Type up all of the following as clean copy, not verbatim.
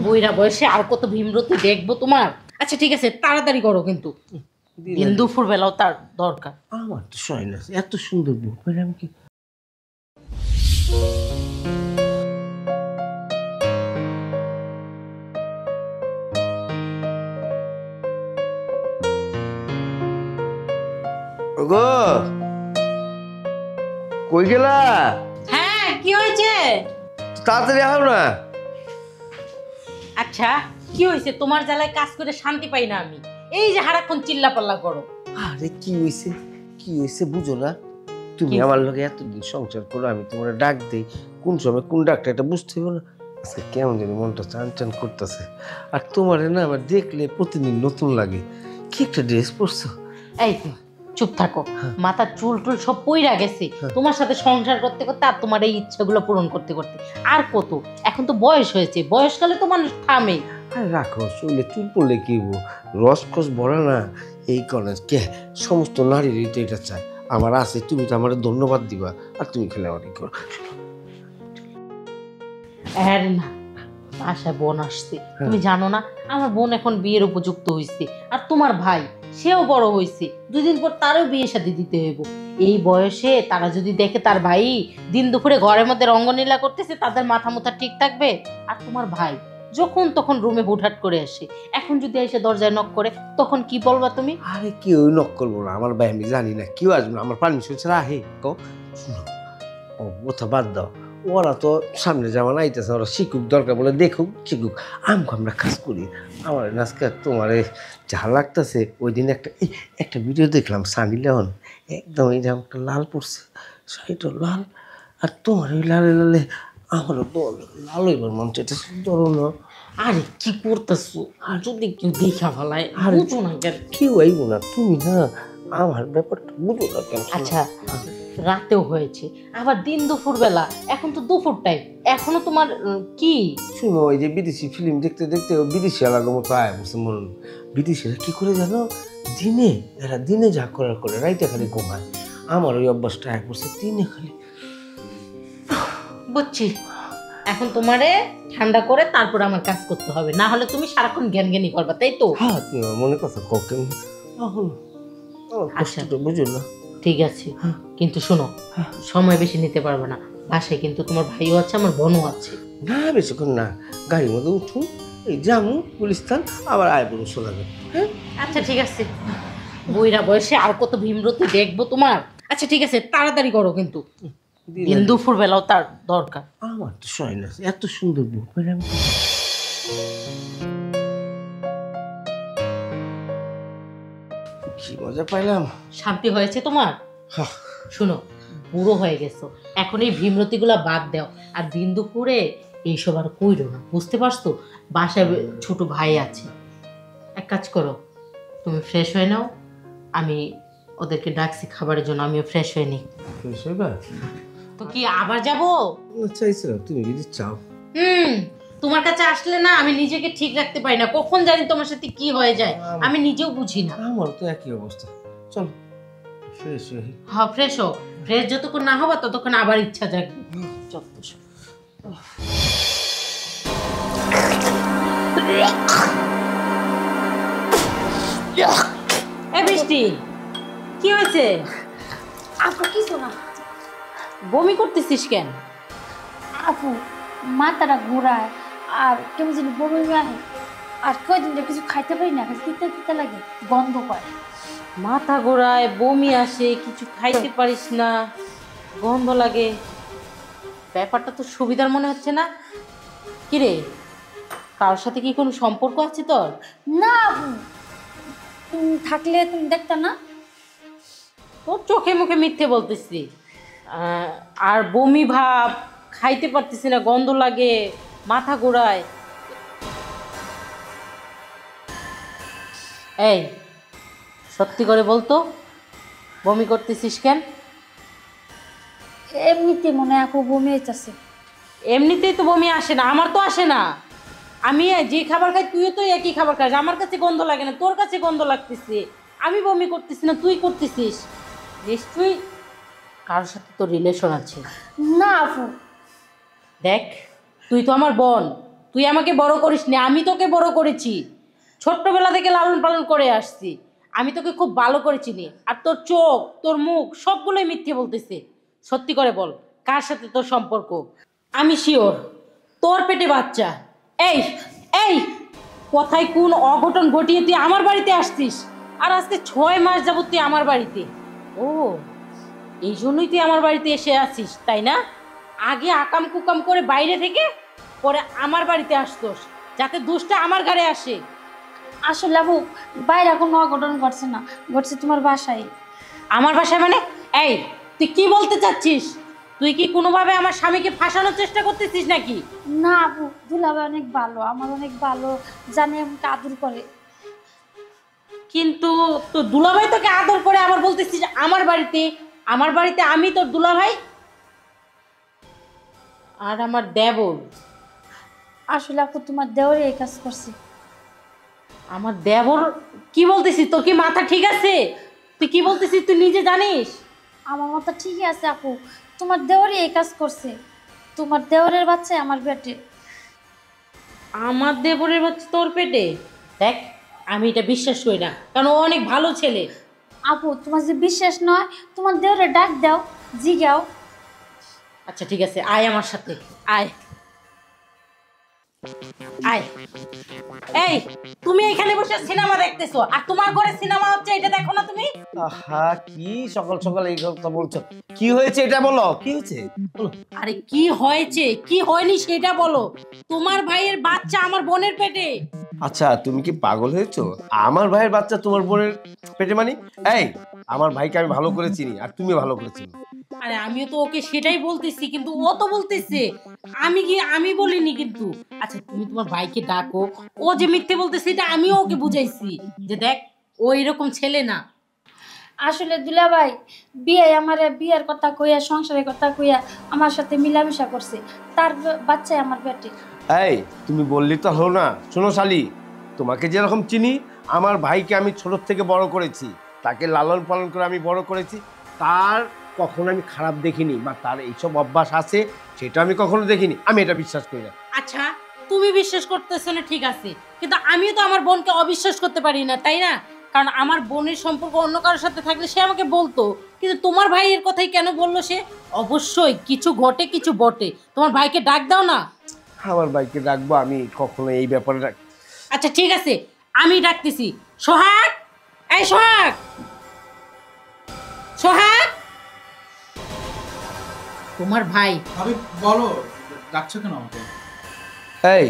বইরা বয়সে আর কত ভীমরতি দেখবো তোমার। আচ্ছা ঠিক আছে, তাড়াতাড়ি করো কিন্তু দিন দুপুর বেলাও তার দরকার। আমার তো সয় না, এত সুন্দর বউ পেলে আমি কি। ওগো, কই গেলা? হ্যাঁ কি হয়েছে? তাড়াতাড়ি আও না। আচ্ছা কি হয়েছে? তোমার জ্বালায় কাজ করে শান্তি পাই না আমি। এই যে সারাক্ষণ চিল্লা পাল্লা করো। আরে কি হয়েছে, কি হয়েছে বুঝো না? তুমি আমার লগে এতদিন সংসার করো, আমি তোমার ডাক দিই, কোন সময় কোন ডাকটা এটা বুঝতে হবে না। আজকে কেমন জানি মনটা চান চান করতেছে। আর তোমার না আমার দেখলে প্রতিদিন নতুন লাগে। কি একটা ড্রেস পরছো। এই তো চুপ থাকো, মাথার চুল টুল সব পইরা গেছে তোমার সাথে সংসার করতে করতে, আর তোমার এই ইচ্ছাগুলো পূরণ করতে করতে। আর কত, এখন তো বয়স হয়েছে, বয়সকালে তো মানুষ থামে। আর রাখো, শরীরে চুল পড়লে কি হবো, রসকস ভরা না এই কলেজ কে সমস্ত নারীরই তো এটা চায়। আমার আছে, তুমি তো আমার ধন্যবাদ দিবা, আর তুমি খেলে অনেক করো। আরে না, বাসায় বোন আসছে, তুমি জানো না আমার বোন এখন বিয়ের উপযুক্ত হয়েছে, আর তোমার ভাই সেও বড় হয়েছে, 2 দিন পর তারও বিয়ে শাদী দিতে হইব। এই বয়সে তারা যদি দেখে তার ভাই দিন দুপুরে ঘরের মধ্যে রঙ্গনীলা করতেছে, তাদের মাথা মুথা ঠিক থাকবে? আর তোমার ভাই যখন তখন রুমে হুটহাট করে আসে, এখন যদি এসে দরজায় নক করে তখন কি বলবা তুমি? আরে কেউ নক করবো না, আমার ভাই আমি জানি না কেউ আসবে না, আমার পারমিশন ছাড়া আহে কও। শুনো, ও কথা বাদ দাও, ওরা তো সামনে যেমন আইতেছে, ওরা শিখুক, দরকার বলে দেখুক শিখুক, আমরা কাজ করি। আমার আজকে তোমার যা লাগতেছে, ওই দিন একটা ভিডিও দেখলাম, সানি লিওন একদম এই জামটা লাল পড়ছে, শাড়িটা লাল, আর তোমার ওই লালে লালে আমারও লাল হইবার মন চাইতেছে, ধরো না। আরে কি করতেছো? আর যদি কেউ দেখা ফেলায়, বুঝো না কেন? কেউ আইব না, তুমি না আমার ব্যাপারটা বুঝো না কেন? আচ্ছা রাতেও হয়েছে, আবার দিন দুপুর বেলা, এখন তো দুপুর টাইম, এখনো তোমার কি? শুনো, ওই যে বিদেশি ফিল্ম দেখতে দেখতে বিদেশি আলাদা মতো আয় বসে মরুন। বিদেশিরা কি করে জানো, এরা দিনে যা করার করে, রাইতে খালি ঘুমায়। আমার ওই অভ্যাসটা এক বছর দিনে খালি। বুঝছি, এখন তোমারে ঠান্ডা করে তারপর আমার কাজ করতে হবে, না হলে তুমি সারাক্ষণ জ্ঞান জ্ঞানী করবা, তাই তো? হ্যাঁ, তুমি আমার মনে কথা ককেন, কষ্টটা বুঝো না। ঠিক আছে, কিন্তু শোনো, সময় বেশি নিতে পারবে না, বাসায় কিন্তু তোমার ভাইও আছে, আমার বোনও আছে। না বেশিক্ষণ না, গাড়ির মধ্যে উঠুন, এই জামু গুলিস্তান, আবার আয় বলুন শোনাবে। হ্যাঁ আচ্ছা ঠিক আছে, বইরা বয়সে আর কত ভীমরতি দেখবো তোমার। আচ্ছা ঠিক আছে, তাড়াতাড়ি করো কিন্তু দিন দুপুর বেলাও তার দরকার। আমার তো সয় না, এত সুন্দর বউ পেলে আমি কি মজা পাইলাম। শান্তি হয়েছে তোমার? শুনো, বুড়ো হয়ে গেছো, এখন এই ভীমরতিগুলা বাদ দাও, আর দিন দুপুরে এইসব আর কইরো না, বুঝতে পারছো? বাসায় ছোট ভাই আছে, এক কাজ করো, তুমি ফ্রেশ হয়ে নাও, আমি ওদেরকে ডাকছি খাবারের জন্য, আমিও ফ্রেশ হয়ে নিই। ফ্রেশ হইবা? তো কি আবার যাবো? চাইছিলাম, তুমি যদি চাও। তোমার কাছে আসলে না আমি নিজেকে ঠিক রাখতে পারি না, কখন জানি তোমার সাথে কি হয়ে যায় আমি নিজেও বুঝি না। আমার তো একই অবস্থা, চলো ফ্রেশ হই। হ্যাঁ ফ্রেশ হও, ফ্রেশ যতক্ষণ না হবা ততক্ষণ আবার ইচ্ছা জাগবে। এ বৃষ্টি, কি হয়েছে? আপু কিছু না। বমি করতেছিস কেন? আপু মাথাটা ঘোরায় আর কেমন যেন বমি আহে, আর কয়দিন ধরে কিছু খাইতে পারি না, তিতে তিতে লাগে, গন্ধ করে। মাথা ঘোরায়, বমি আসে, কিছু খাইতে পারিস না, গন্ধ লাগে, ব্যাপারটা তো সুবিধার মনে হচ্ছে না। কিরে, কারোর সাথে কি কোনো সম্পর্ক আছে তোর? না আপু, তুমি থাকলে তুমি দেখতে না। তোর চোখে মুখে মিথ্যে বলতেছি। আর বমি ভাব, খাইতে পারতেছি না, গন্ধ লাগে, মাথা ঘোরায়। এই সত্যি করে বলতো, বমি করতেছিস কেন? এমনিতে মনে হয় আপু বমি হইতেছে। এমনিতেই তো বমি আসে না, আমার তো আসে না। আমি যে খাবার খাই তুইও তো একই খাবার খাস, আমার কাছে গন্ধ লাগে না, তোর কাছে গন্ধ লাগতেছে। আমি বমি করতেছি না, তুই করতেছিস, নিশ্চয়ই কারোর সাথে তোর রিলেশন আছে। না আপু, দেখ তুই তো আমার বোন, তুই আমাকে বড় করিসনি, আমি তোকে বড় করেছি। ছোট্টবেলা থেকে লালন পালন করে আসছি। আমি তোকে খুব ভালো করে চিনি। আর তোর চোখ, তোর মুখ সবগুলোই মিথ্যে বলতেছে। সত্যি করে বল, কার সাথে তোর সম্পর্ক? আমি শিওর তোর পেটে বাচ্চা। এই এই কোথায় কোন অঘটন ঘটিয়ে তুই আমার বাড়িতে আসছিস? আর আজকে 6 মাস যাবত তুই আমার বাড়িতে। ও, এই জন্যই তুই আমার বাড়িতে এসে আছিস, তাই না? আগে আকাম কুকাম করে বাইরে থেকে পরে আমার বাড়িতে আসতোস, যাতে দোষটা আমার ঘাড়ে আসে। আসলে আপু বাইরে কোনো অঘটন ঘটছে না, ঘটছে তোমার বাসায়। আমার বাসায় মানে? এই তুই কি বলতে চাচ্ছিস? তুই কি কোনোভাবে আমার স্বামীকে ফাঁসানোর চেষ্টা করতেছিস নাকি? না আপু, দুলাভাই অনেক ভালো, আমার অনেক ভালো, জানে আমাকে আদর করে। কিন্তু তোর দুলাভাই তোকে আদর করে, আবার বলতেছিস আমার বাড়িতে। আমার বাড়িতে আমি তোর দুলাভাই আর আমার দেবর। আসলে আপু তোমার দেওরে এই কাজ করছে। আমার দেবর? কি বলতেছিস? তোর কি মাথা ঠিক আছে? তুই কি বলতেছিস তুই নিজে জানিস? আমার মতো ঠিকই আছে আপু, তোমার দেওরে এই কাজ করছে। তোমার দেওরের বাচ্চা আমার পেটে। আমার দেবরের বাচ্চা তোর পেটে? দেখ, আমি এটা বিশ্বাস করি না, কারণ ও অনেক ভালো ছেলে। আপু তোমার যে বিশ্বাস নয়, তোমার দেওরে ডাক দাও, জিগাও। আচ্ছা ঠিক আছে, আয় আমার সাথে, আয় আয়। এই তুমি এখানে বসে সিনেমা দেখতেছো, আর তোমার ঘরে সিনেমা হচ্ছে, এটা দেখো না তুমি? আহা, কি সকাল সকাল এই কথা বলছো? কি হয়েছে এটা বলো, কি হয়েছে বলো। আরে কি হয়েছে কি হয়নি সেটা বলো। তোমার ভাইয়ের বাচ্চা আমার বোনের পেটে। আচ্ছা, তুমি কি পাগল হয়েছো? আমার ভাইয়ের বাচ্চা তোমার বোনের পেটে মানে? এই, আমার ভাইকে আমি ভালো করে চিনি, আর তুমি ভালো করে চিনি। আরে আমিও তো ওকে সেটাই বলতেছি, কিন্তু ও তো বলতেছে আমি বলিনি কিন্তু। আচ্ছা তুমি তোমার ভাইকে ডাকো, ও যে মিথ্যে বলতেছে এটা আমিও ওকে বুঝাইছি যে দেখ, ও এরকম ছেলে না। আসলে দুলাভাই বিয়ে আমার বিয়ের কথা কইয়া, সংসারের কথা কইয়া আমার সাথে মিলামিশা করছে, তার বাচ্চাই আমার পেটে। এই, তুমি বললি তো হলো না। শোনো শালি, তোমাকে যেরকম চিনি, আমার ভাইকে আমি ছোট থেকে বড় করেছি, তাকে লালন পালন করে আমি বড় করেছি। তার কখনো আমি খারাপ দেখিনি, বা তার এইসব অভ্যাস আছে সেটা আমি কখনো দেখিনি। আমি এটা বিশ্বাস করি না। আচ্ছা তুমি বিশ্বাস করতেছো না ঠিক আছে, কিন্তু আমিও তো আমার বোনকে অবিশ্বাস করতে পারি না, তাই না? কারণ আমার বোনের সম্পর্ক অন্য কারোর সাথে থাকলে সে আমাকে বলতো, কিন্তু তোমার ভাইয়ের কথাই কেন বললো সে? অবশ্যই কিছু ঘটে কিছু বটে। তোমার ভাইকে ডাক দাও না। আমার ভাইকে ডাকবো? আমি কখনো এই ব্যাপারে আচ্ছা ঠিক আছে, আমি ডাকতেছি। সোহাগ, এই সোহাগ, সোহাগ। তোমার ভাই। ভাবি বলো, ডাকছো কেন আমাকে? এই,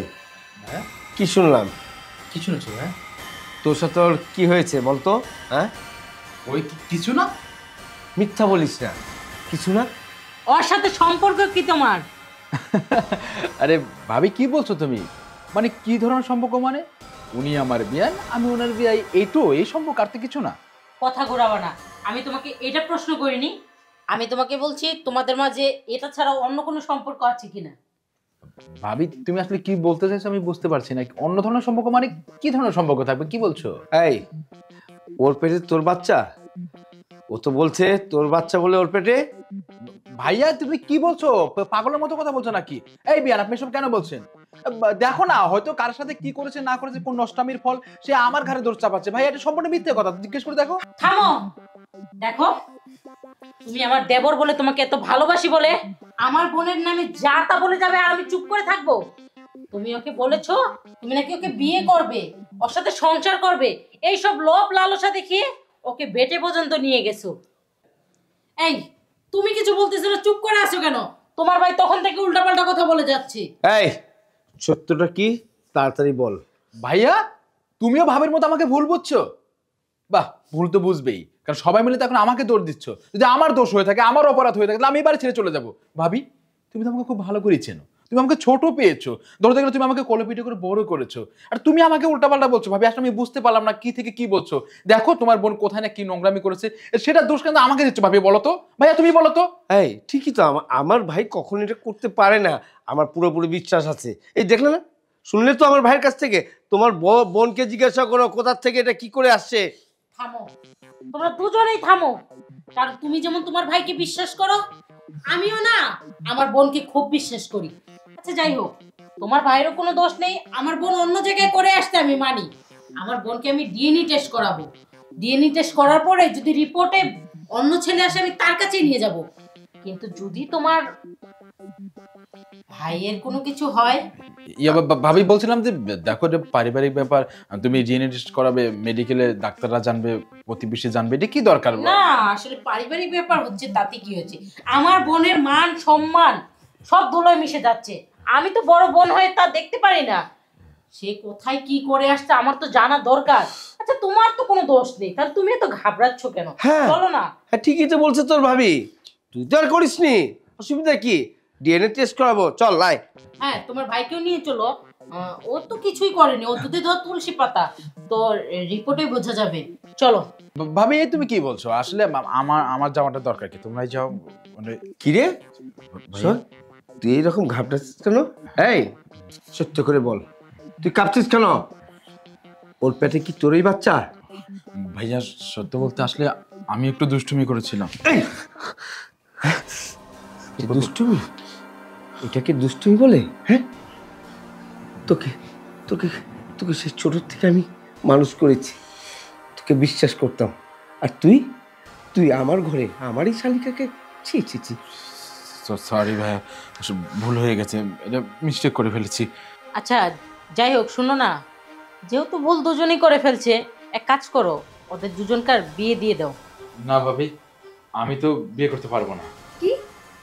হ্যাঁ কি শুনলাম? কি শুনেছো? হ্যাঁ তোর সাথে ওর কি হয়েছে বলতো? হ্যাঁ, ওই কিছু না। মিথ্যা বলিস না, কিছু না। ওর সাথে সম্পর্ক কি তোমার? আরে ভাবি কি বলছো তুমি? মানে কি ধরনের সম্পর্ক? মানে উনি আমার বিয়ান, আমি ওনার বিয়াই, এই তো এই সম্পর্ক, আর তো কিছু না। কথা ঘোরাবা না। আমি তোমাকে এটা প্রশ্ন করিনি, আমি তোমাকে বলছি তোমাদের মাঝে এটা ছাড়া অন্য কোনো সম্পর্ক আছে কিনা। ভাবি তুমি আসলে কি বলতে চাইছো আমি বুঝতে পারছি না। অন্য ধরনের সম্পর্ক মানে কি ধরনের সম্পর্ক থাকবে, কি বলছো? এই, ওর পেটে তোর বাচ্চা? ও তো বলছে তোর বাচ্চা বলে ওর পেটে। ভাইয়া তুমি কি বলছো? পাগলের মতো কথা বলছো নাকি? এই বিয়ান, আপনি সব কেন বলছেন? দেখো না, হয়তো কার সাথে কি করেছে না করেছে, কোন নষ্টামির ফল সে আমার ঘাড়ে দোষ চাপাচ্ছে। ভাই এটা সম্পূর্ণ মিথ্যে কথা, জিজ্ঞেস করে দেখো। থামো। দেখো, তুমি আমার দেবর বলে, তোমাকে এত ভালোবাসি বলে আমার বোনের নামে যা তা বলে যাবে আর আমি চুপ করে থাকবো? তুমি ওকে বলেছো তুমি নাকি ওকে বিয়ে করবে, ওর সাথে সংসার করবে, এই সব লোভ লালসা দেখিয়ে ওকে বেটে পর্যন্ত নিয়ে গেছো। এই তুমি কিছু বলতেছো না, চুপ করে আছো কেন? তোমার ভাই তখন থেকে উল্টাপাল্টা কথা বলে যাচ্ছে। এই, সত্যটা কি তাড়াতাড়ি বল। ভাইয়া তুমিও ভাবের মতো আমাকে ভুল বুঝছো? বাহ, ভুল তো বুঝবেই, কারণ সবাই মিলে তো এখন আমাকে দোষ দিচ্ছ। যদি আমার দোষ হয়ে থাকে, আমার অপরাধ হয়ে থাকে, তাহলে আমি এবারে ছেড়ে চলে যাবো। ভাবি তুমি তো আমাকে খুব ভালো করেই চেনো, তুমি আমাকে ছোট পেয়েছো, ধরতে গেলে তুমি আমাকে কোলে করে বড় করেছো, আর তুমি আমাকে উল্টাপাল্টা বলছো। ভাবি আসলে আমি বুঝতে পারলাম না কি থেকে কি বলছো। দেখো তোমার বোন কোথায় না কি নোংরামি করেছে, সেটা দোষ কিন্তু আমাকে দিচ্ছ। ভাবি বলো তো, ভাইয়া তুমি বলো তো। এই, ঠিকই তো, আমার ভাই কখনো এটা করতে পারে না, আমার পুরোপুরি বিশ্বাস আছে। এই দেখলে না, শুনলে তো আমার ভাইয়ের কাছ থেকে। তোমার বোনকে জিজ্ঞাসা করো কোথা থেকে এটা কি করে আসছে। থামো, তোমরা দুজনেই থামো। কারণ তুমি যেমন তোমার ভাইকে বিশ্বাস করো, আমিও না আমার বোনকে খুব বিশ্বাস করি। আচ্ছা যাই হোক, তোমার ভাইয়েরও কোনো দোষ নেই, আমার বোন অন্য জায়গায় করে আসতে আমি মানি। আমার বোনকে আমি ডিএনএ টেস্ট করাবো, ডিএনএ টেস্ট করার পরে যদি রিপোর্টে অন্য ছেলে আসে আমি তার কাছেই নিয়ে যাব। কিন্তু যদি তোমার ভাইয়ের কোনো কিছু হয়, ভাবি বলছিলাম যে দেখো, এটা পারিবারিক ব্যাপার, তুমি ডিএনএ টেস্ট করাবে, মেডিকেলে ডাক্তাররা জানবে, প্রতিবেশী জানবে, এটা কি দরকার? না আসলে পারিবারিক ব্যাপার হচ্ছে, তাতে কি হয়েছে? আমার বোনের মান সম্মান সব ধুলোয় মিশে যাচ্ছে। আমি তো বড় বোন হয়ে তা দেখতে পারি না, সে কোথায় কি করে আসছে আমার তো জানা দরকার। আচ্ছা তোমার তো কোনো দোষ নেই, তাহলে তুমি এত ঘাবড়াচ্ছ কেন? হ্যাঁ। বলো না। হ্যাঁ ঠিকই তো বলছে তোর ভাবি, তুই তো আর করিসনি, অসুবিধা কি? ডিএনএ টেস্ট করাবো, চল লাই। হ্যাঁ তোমার ভাইকেও নিয়ে চলো, ও তো কিছুই করেনি, ও দুধে ধোয়া তুলসী পাতা, তো রিপোর্টে বোঝা যাবে। চলো। ভাবি এই তুমি কি বলছো? আসলে আমার আমার যাওয়াটা দরকার কি? তোমরাই যাও। মানে কি রে ভাইয়া, শোন, তুই এইরকম ঘাবড়াচ্ছিস কেন? এই সত্য করে বল, তুই কাঁপছিস কেন? ওর পেটে কি তোরই বাচ্চা? ভাইয়া সত্য বলতে আসলে আমি একটু দুষ্টুমি করেছিলাম। এই দুষ্টুমি? এটাকে দুষ্টুমি বলে? হ্যাঁ, তোকে তোকে তোকে সে ছোট থেকে আমি মানুষ করেছি, তোকে বিশ্বাস করতাম, আর তুই তুই আমার ঘরে আমারই শালিকাকে ছি ছি ছি। সরি ভাইয়া, আসলে ভুল হয়ে গেছে, এটা মিস্টেক করে ফেলেছি। আচ্ছা যাই হোক, শোনো না, যেহেতু ভুল দুজনেই করে ফেলছে, এক কাজ করো, ওদের দুজনকার বিয়ে দিয়ে দাও। না ভাবি, আমি তো বিয়ে করতে পারবো না। কি,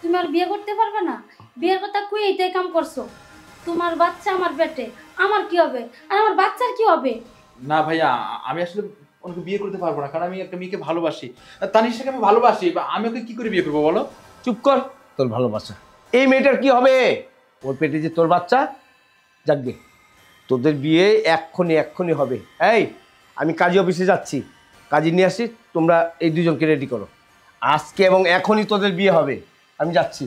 তুমি আর বিয়ে করতে পারবে না? বিয়ের কথা কই এইটাই কাম করছো? তোমার বাচ্চা আমার পেটে, আমার কি হবে? আর আমার বাচ্চার কি হবে? না ভাইয়া, আমি আসলে ওকে বিয়ে করতে পারবো না, কারণ আমি একটা মেয়েকে ভালোবাসি, তানিশাকে আমি ভালোবাসি। আমি ওকে কি করে বিয়ে করবো বলো? চুপ কর, তোর ভালোবাসা এই মেয়েটার কি হবে? ওর পেটে যে তোর বাচ্চা, যাকগে তোদের বিয়ে এক্ষুনি এক্ষুনি হবে। এই আমি কাজী অফিসে যাচ্ছি, কাজী নিয়ে আসি, তোমরা এই দুজনকে রেডি করো, আজকে এবং এখনই তোদের বিয়ে হবে। আমি যাচ্ছি।